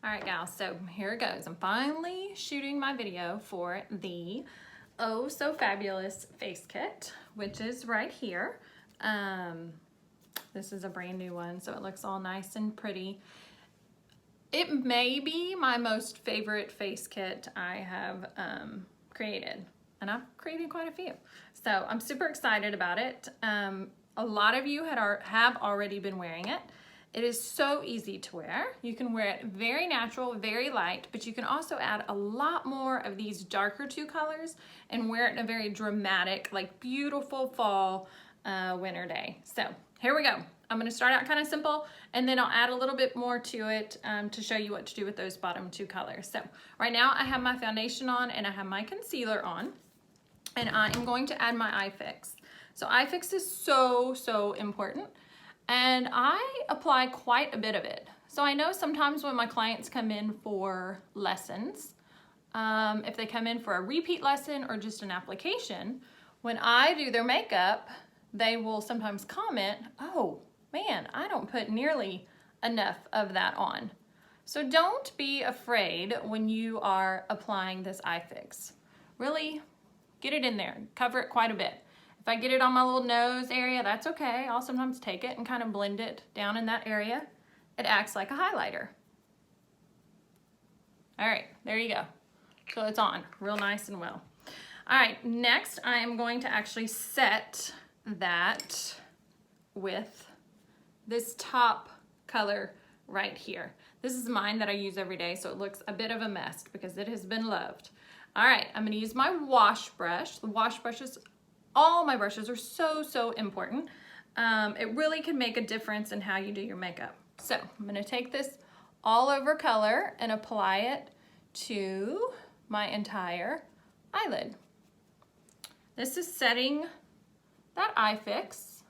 All right, gals, so here it goes. I'm finally shooting my video for the Oh So Fabulous face kit, which is right here. This is a brand new one, so it looks all nice and pretty. It may be my most favorite face kit I have created, and I've created quite a few. So I'm super excited about it. A lot of you have already been wearing it. It is so easy to wear. You can wear it very natural, very light, but you can also add a lot more of these darker two colors and wear it in a very dramatic, like beautiful fall winter day. So here we go. I'm gonna start out kind of simple and then I'll add a little bit more to it to show you what to do with those bottom two colors. So right now I have my foundation on and I have my concealer on, and I am going to add my eye fix. So eye fix is so important. And I apply quite a bit of it. So I know sometimes when my clients come in for lessons, if they come in for a repeat lesson or just an application, when I do their makeup, they will sometimes comment, oh man, I don't put nearly enough of that on. So don't be afraid when you are applying this eye fix. Really get it in there, cover it quite a bit. If I get it on my little nose area, that's okay. I'll sometimes take it and kind of blend it down in that area. It acts like a highlighter. All right, there you go. So it's on real nice and well. All right, next I am going to actually set that with this top color right here. This is mine that I use every day, so it looks a bit of a mess because it has been loved. All right, I'm gonna use my wash brush. The wash brushes, all my brushes are so important. It really can make a difference in how you do your makeup. So I'm gonna take this all over color and apply it to my entire eyelid. This is setting that eye fix,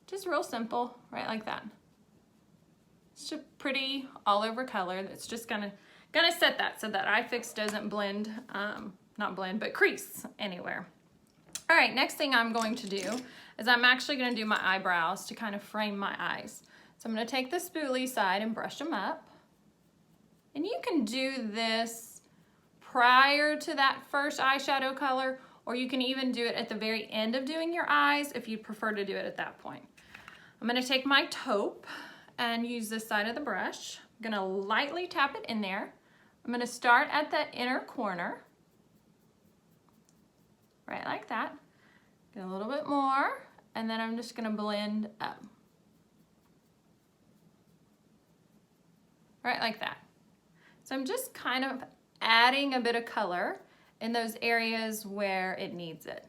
just real simple, right like that. It's just pretty all over color that's just gonna set that so that eye fix doesn't blend, not blend, but crease anywhere. All right, next thing I'm going to do is I'm actually gonna do my eyebrows to kind of frame my eyes. So I'm gonna take the spoolie side and brush them up. And you can do this prior to that first eyeshadow color, or you can even do it at the very end of doing your eyes if you prefer to do it at that point. I'm gonna take my taupe and use this side of the brush. I'm gonna lightly tap it in there. I'm gonna start at that inner corner, right like that. Get a little bit more, and then I'm just gonna blend up. Right like that. So I'm just kind of adding a bit of color in those areas where it needs it.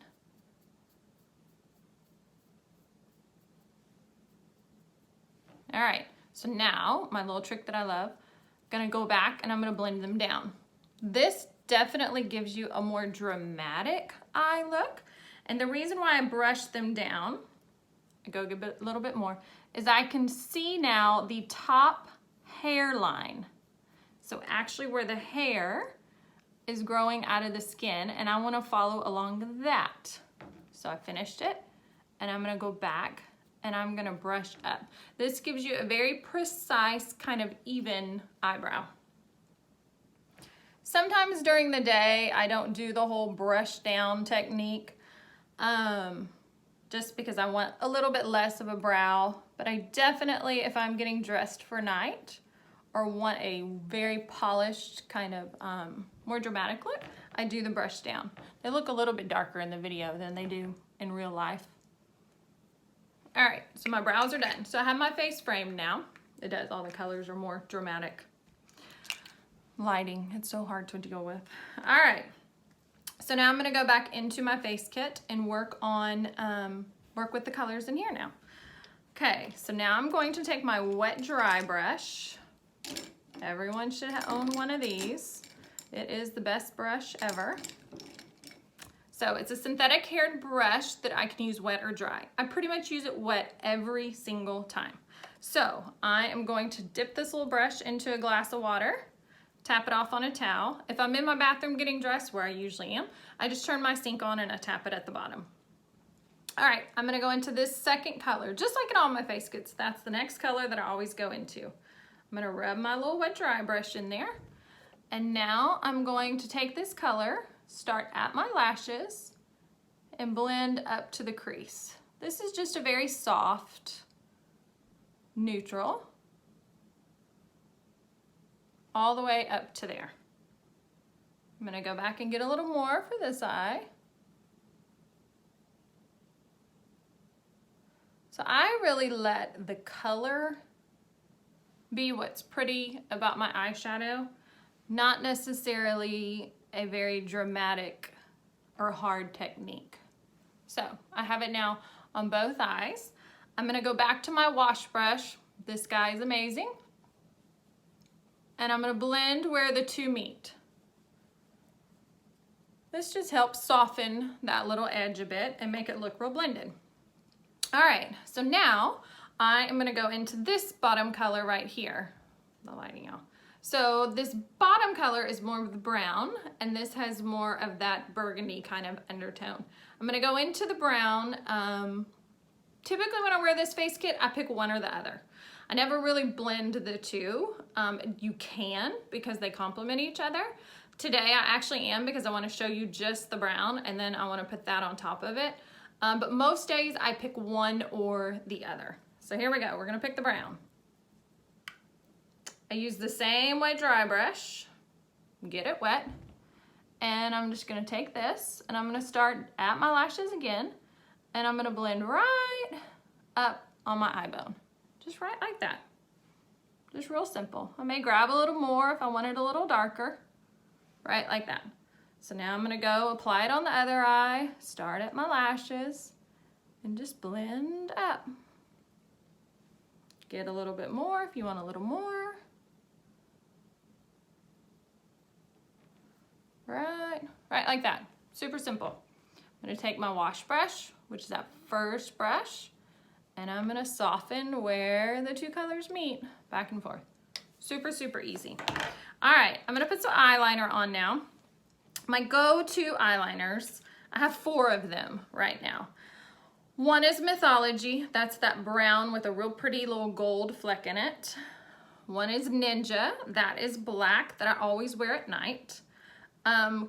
All right, so now my little trick that I love, I'm gonna go back and I'm gonna blend them down. This definitely gives you a more dramatic eye look. And the reason why I brush them down, I go get a little bit more, is I can see now the top hairline. So actually where the hair is growing out of the skin, and I wanna follow along that. So I finished it, and I'm gonna go back and I'm gonna brush up. This gives you a very precise, kind of even eyebrow. Sometimes during the day, I don't do the whole brush down technique, just because I want a little bit less of a brow, but I definitely, if I'm getting dressed for night or want a very polished kind of more dramatic look, I do the brush down. They look a little bit darker in the video than they do in real life. All right, so my brows are done. So I have my face framed now. It does, all the colors are more dramatic. Lighting, it's so hard to deal with. All right, so now I'm gonna go back into my face kit and work with the colors in here now. Okay, so now I'm going to take my wet dry brush. Everyone should own one of these. It is the best brush ever. So it's a synthetic haired brush that I can use wet or dry. I pretty much use it wet every single time. So I am going to dip this little brush into a glass of water, tap it off on a towel. If I'm in my bathroom getting dressed, where I usually am, I just turn my sink on and I tap it at the bottom. All right, I'm gonna go into this second color, just like in all my face kits. That's the next color that I always go into. I'm gonna rub my little wet dry brush in there. And now I'm going to take this color, start at my lashes, and blend up to the crease. This is just a very soft, neutral, all the way up to there. I'm gonna go back and get a little more for this eye. So I really let the color be what's pretty about my eyeshadow, not necessarily a very dramatic or hard technique. So I have it now on both eyes. I'm gonna go back to my wash brush. This guy is amazing. And I'm gonna blend where the two meet. This just helps soften that little edge a bit and make it look real blended. All right, so now I am gonna go into this bottom color right here, the lighting out. So this bottom color is more of the brown, and this has more of that burgundy kind of undertone. I'm gonna go into the brown. Typically when I wear this face kit, I pick one or the other. I never really blend the two. You can, because they complement each other. Today I actually am, because I wanna show you just the brown, and then I wanna put that on top of it. But most days I pick one or the other. So here we go, we're gonna pick the brown. I use the same wet dry brush, get it wet, and I'm just gonna take this and I'm gonna start at my lashes again, and I'm gonna blend right up on my eye bone. Just right like that. Just real simple. I may grab a little more if I want it a little darker, right like that. So now I'm gonna go apply it on the other eye, start at my lashes, and just blend up. Get a little bit more if you want a little more. Right like that. Super simple. I'm gonna take my wash brush, which is that first brush, and I'm gonna soften where the two colors meet, back and forth. Super, super easy. All right, I'm gonna put some eyeliner on now. My go-to eyeliners, I have 4 of them right now. One is Mythology, that's that brown with a real pretty little gold fleck in it. One is Ninja, that is black, that I always wear at night.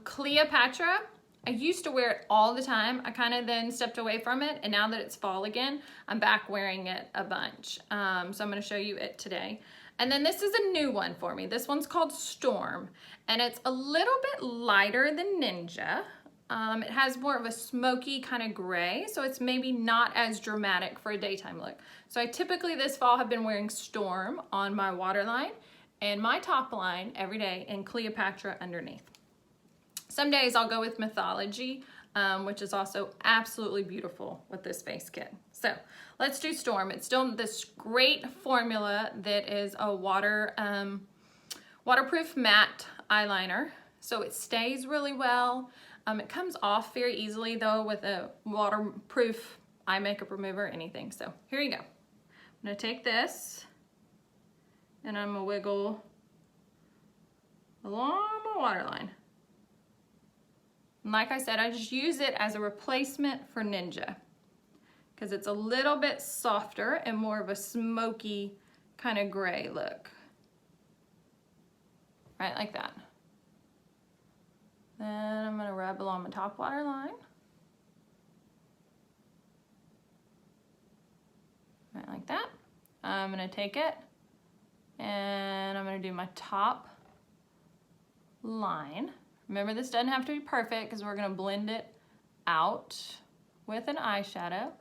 Cleopatra, I used to wear it all the time. I kind of then stepped away from it, and now that it's fall again, I'm back wearing it a bunch. So I'm gonna show you it today. And then this is a new one for me. This one's called Storm, and it's a little bit lighter than Ninja. It has more of a smoky kind of gray, so it's maybe not as dramatic for a daytime look. So I typically this fall have been wearing Storm on my waterline and my top line every day, and Cleopatra underneath. Some days I'll go with Mythology, which is also absolutely beautiful with this face kit. So let's do Storm. It's still this great formula that is a waterproof matte eyeliner. So it stays really well. It comes off very easily though with a waterproof eye makeup remover or anything. So here you go. I'm gonna take this and I'm gonna wiggle along my waterline. And like I said, I just use it as a replacement for Ninja because it's a little bit softer and more of a smoky kind of gray look. Right like that. Then I'm gonna rub along my top waterline. Right like that. I'm gonna take it and I'm gonna do my top line. Remember, this doesn't have to be perfect because we're gonna blend it out with an eyeshadow.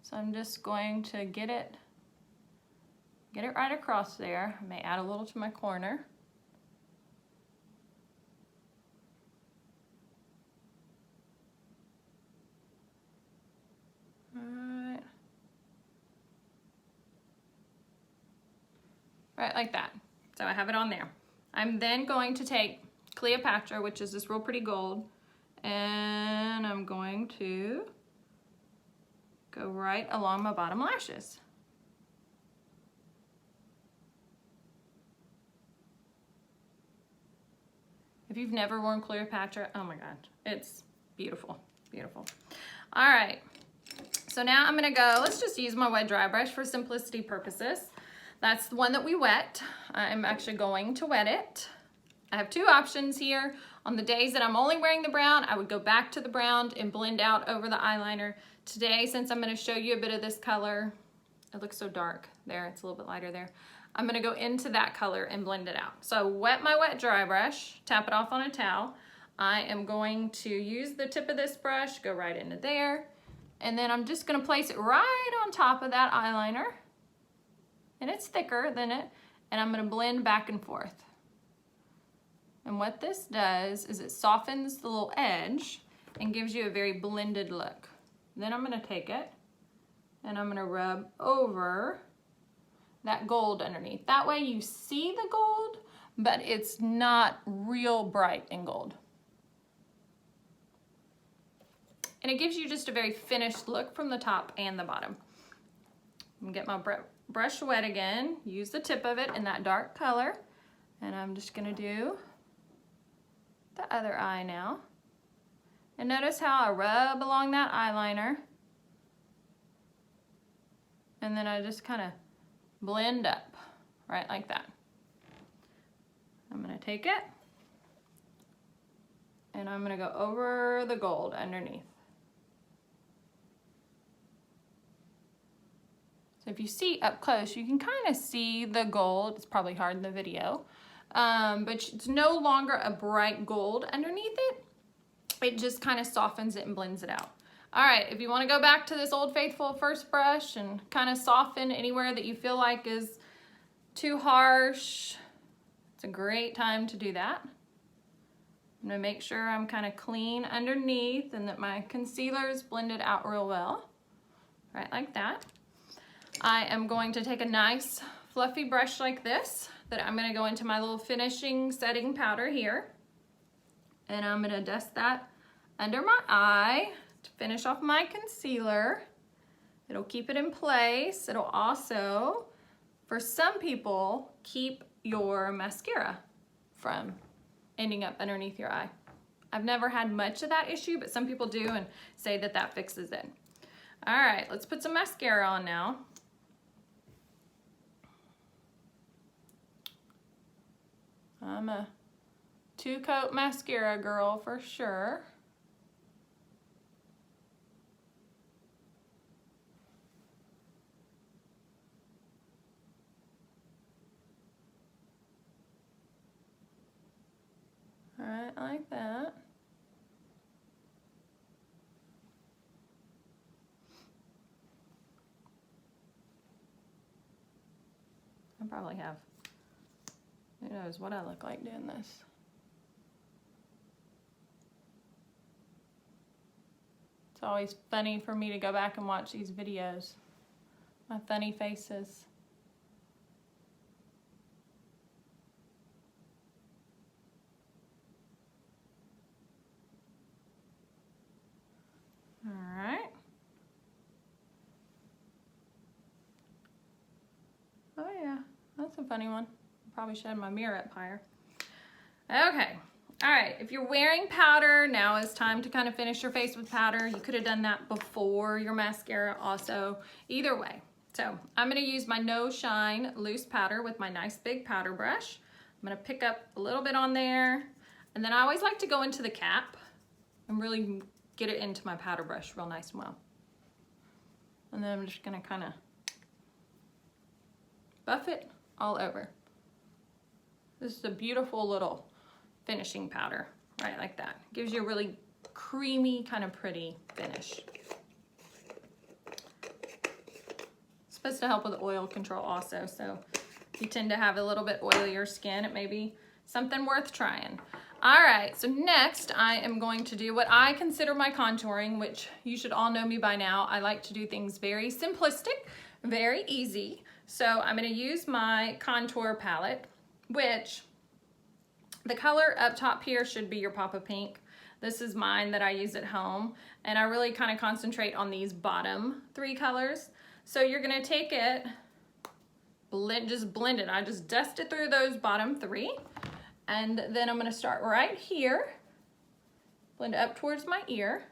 So I'm just going to get it right across there. I may add a little to my corner. Right like that. So I have it on there. I'm then going to take Cleopatra, which is this real pretty gold, and I'm going to go right along my bottom lashes. If you've never worn Cleopatra, oh my God, it's beautiful, beautiful. All right, so now I'm gonna go, let's just use my wet dry brush for simplicity purposes. That's the one that we wet. I'm actually going to wet it. I have two options here. On the days that I'm only wearing the brown, I would go back to the brown and blend out over the eyeliner. Today, since I'm gonna show you a bit of this color, it looks so dark there, it's a little bit lighter there. I'm gonna go into that color and blend it out. So I wet my wet dry brush, tap it off on a towel. I am going to use the tip of this brush, go right into there, and then I'm just gonna place it right on top of that eyeliner, and it's thicker than it, and I'm gonna blend back and forth. And what this does is it softens the little edge and gives you a very blended look. Then I'm gonna take it and I'm gonna rub over that gold underneath. That way you see the gold, but it's not real bright in gold. And it gives you just a very finished look from the top and the bottom. I'm gonna get my brush wet again, use the tip of it in that dark color, and I'm just gonna do the other eye now. And notice how I rub along that eyeliner, and then I just kind of blend up, right like that. I'm gonna take it, and I'm gonna go over the gold underneath. So if you see up close, you can kind of see the gold. It's probably hard in the video. But it's no longer a bright gold underneath it. It just kind of softens it and blends it out. All right, if you want to go back to this Old Faithful first brush and kind of soften anywhere that you feel like is too harsh, it's a great time to do that. I'm gonna make sure I'm kind of clean underneath and that my concealer is blended out real well, right like that. I am going to take a nice fluffy brush like this that I'm gonna go into my little finishing setting powder here. And I'm gonna dust that under my eye to finish off my concealer. It'll keep it in place. It'll also, for some people, keep your mascara from ending up underneath your eye. I've never had much of that issue, but some people do and say that that fixes it. All right, let's put some mascara on now. I'm a 2-coat mascara girl for sure. All right, like that. I probably have, who knows what I look like doing this. It's always funny for me to go back and watch these videos. My funny faces. All right. Oh yeah, that's a funny one. Probably should have my mirror up higher. Okay. All right, if you're wearing powder, now is time to kind of finish your face with powder. You could have done that before your mascara also. Either way. So I'm gonna use my No Shine loose powder with my nice big powder brush. I'm gonna pick up a little bit on there. And then I always like to go into the cap and really get it into my powder brush real nice and well. And then I'm just gonna kind of buff it all over. This is a beautiful little finishing powder, right like that. Gives you a really creamy, kind of pretty finish. It's supposed to help with oil control also, so if you tend to have a little bit oilier skin, it may be something worth trying. All right, so next I am going to do what I consider my contouring, which you should all know me by now. I like to do things very simplistic, very easy. So I'm gonna use my contour palette, which the color up top here should be your Pop of Pink. This is mine that I use at home, and I really kind of concentrate on these bottom 3 colors. So you're gonna take it, just blend it. I just dust it through those bottom 3, and then I'm gonna start right here, blend it up towards my ear.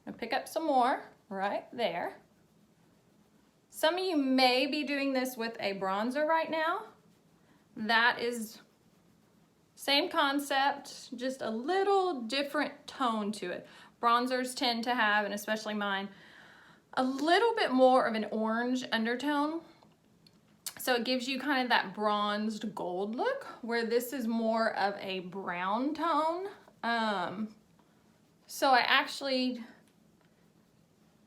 I'm gonna pick up some more right there. Some of you may be doing this with a bronzer right now. That is same concept, just a little different tone to it. Bronzers tend to have, and especially mine, a little bit more of an orange undertone. So it gives you kind of that bronzed gold look, where this is more of a brown tone. So I actually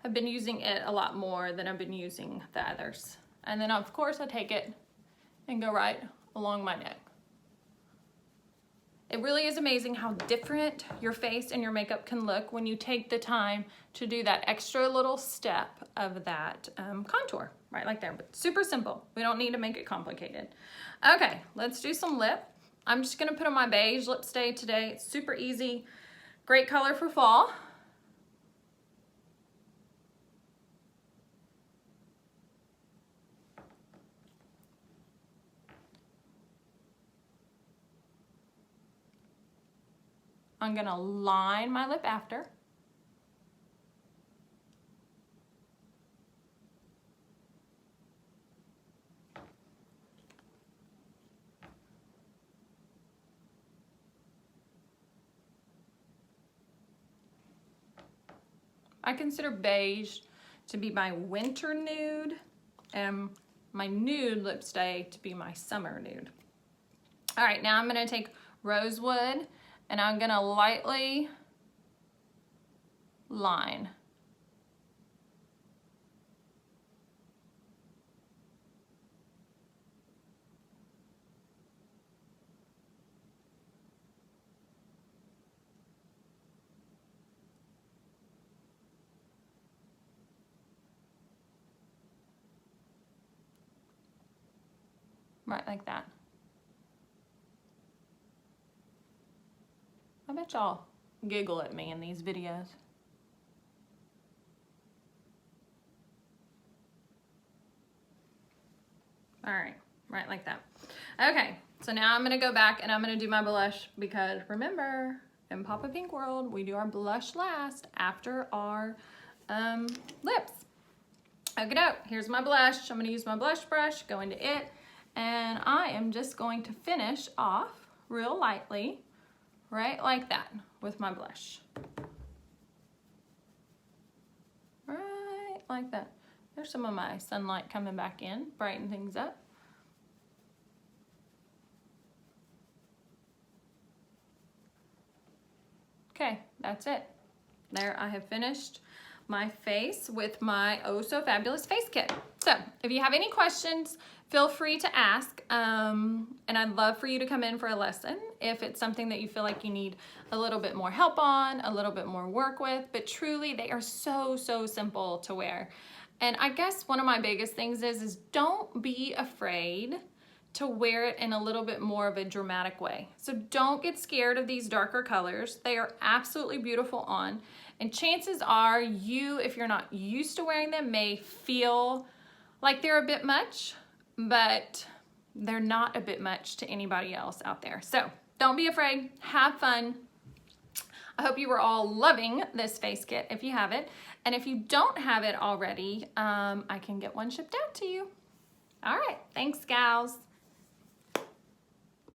have been using it a lot more than I've been using the others. And then of course I take it and go right along my neck. It really is amazing how different your face and your makeup can look when you take the time to do that extra little step of that contour, right like there, but super simple. We don't need to make it complicated. Okay, let's do some lip. I'm just gonna put on my beige lip stay today. It's super easy, great color for fall. I'm gonna line my lip after. I consider beige to be my winter nude and my nude lip stay to be my summer nude. All right, now I'm gonna take Rosewood and I'm gonna lightly line. Right like that. I bet y'all giggle at me in these videos. All right like that. Okay, so now I'm gonna go back and I'm gonna do my blush because remember, in Papa Pink World, we do our blush last after our lips. Okay, here's my blush. I'm gonna use my blush brush, go into it, and I am just going to finish off real lightly, right like that with my blush. Right like that. There's some of my sunlight coming back in, brighten things up. Okay, that's it. There, I have finished my face with my Oh So Fabulous face kit. So if you have any questions, feel free to ask, and I'd love for you to come in for a lesson if it's something that you feel like you need a little bit more help on, a little bit more work with, but truly they are so simple to wear. And I guess one of my biggest things is don't be afraid to wear it in a little bit more of a dramatic way. So don't get scared of these darker colors. They are absolutely beautiful on. And chances are you, if you're not used to wearing them, may feel like they're a bit much, but they're not a bit much to anybody else out there. So don't be afraid, have fun. I hope you were all loving this face kit if you have it. And if you don't have it already, I can get one shipped out to you. All right, thanks, gals.